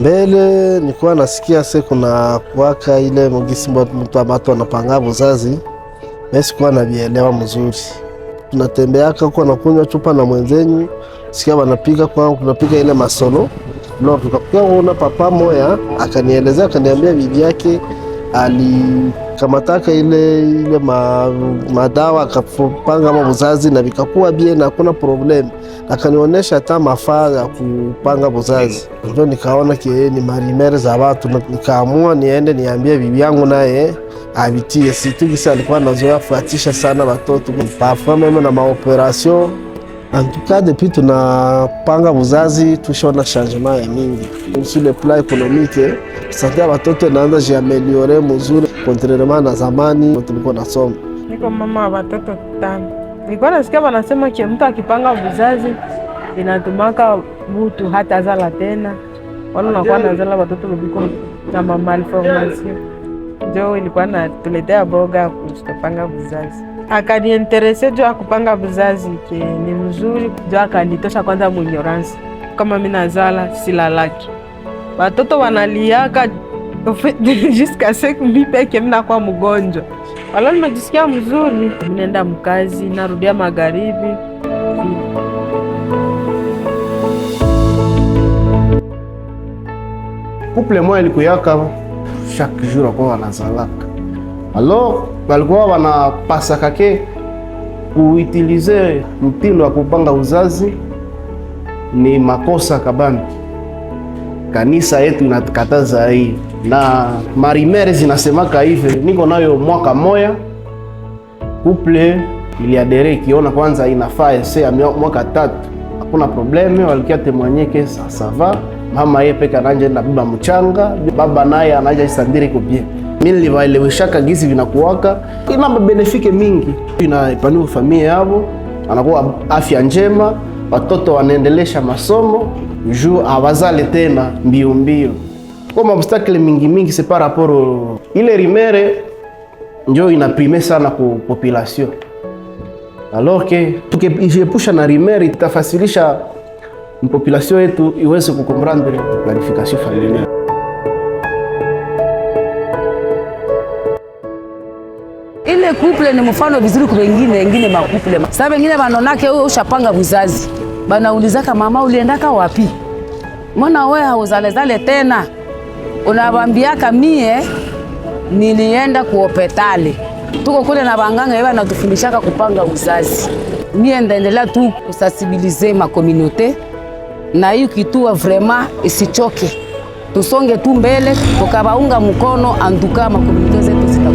Mbele nilikuwa nasikia kuna kuwaka ile mugisi mtu ambato anapanga buzazi, mimi sikuwa nabielewa mzuri. Tunatembeaka huko na kunywa chupa na mwenzenyu, sikia wanapika kwa tunapika ile masolo. Ndio tukakuwa kuona papa moya akanielezea, akaniambia bibi yake alikamataka ile madawa akapanga buzazi na vikakuwa bien na hakuna problem. Akanionyesha hata mafaa ya kupanga buzazi. Ndio nikaona ni marimere za watu, nikaamua niende niambie bibi yangu naye abitie. Situgisa alikuwa anazoea fuatisha sana watoto parfois meme na maoperation. En tout cas depuis tunapanga buzazi tushona changement ya mingi sur le plan économique. Santé ya watoto inaanza jiameliore mzuri contrairement na zamani tulikuwa nasoma. Niko mama wa watoto 5. Nilikuwa nasikia wanasema ki mtu akipanga buzazi inatumaka mtu hata zala tena. Wala unakuwa nazala watoto biko na malformation. Ndio ilikuwa natuletea boga kupanga buzazi. Akaniinteresse juu kupanga buzazi ke ni mzuri, juu akanitosha kwanza ignorance. Kama mimi nazala silalaki. Watoto wanaliaka jusqu'à ce que mimi peke mimi nakuwa mgonjwa. Wala nimejisikia mzuri, nenda mkazi, narudia magharibi. Couple moja ilikuyaka chaque jour kwa wanazalaka. Alors walikuwa wanapasa kake kuutilize mtindo wa kupanga uzazi ni makosa kabambi. Kanisa yetu inatukataza hii na marimere zinasemaka hivi. Niko nayo mwaka moya, couple iliadere kiona kwanza inafaa ese ya mwaka 3, hakuna probleme. Walikia temwanyeke ça va, mama yeye peka nanje na baba mchanga, baba naye anaja isandiri kubie. Mimi niliwaeleweshaka gizi vinakuwaka ina benefike mingi, inaipanua familia yao, anakuwa afya njema, watoto wanaendelesha masomo juu awazale tena mbio mbio. Kwa obstacle mingi c'est par rapport ile rimere ndio inaprime sana ku population. Alors que tukiepusha na rimere itafasilisha population yetu iweze kukomprendre planification familiale. Ile couple ni mfano vizuri kwa wengine makuple. Sasa wengine wanonake wewe ushapanga buzazi. Banaulizaka mama uliendaka wapi? Mbona wewe hauzalezale tena? Unabambiaka mie nilienda kuopetale. Tuko kule na banganga yeye anatufundishaka kupanga uzazi. Mie ndaendelea tu kusensibiliser ma communauté na hiyo kitu vraiment isichoke. Tusonge tu mbele tukabaunga mkono anduka ma communauté zetu zita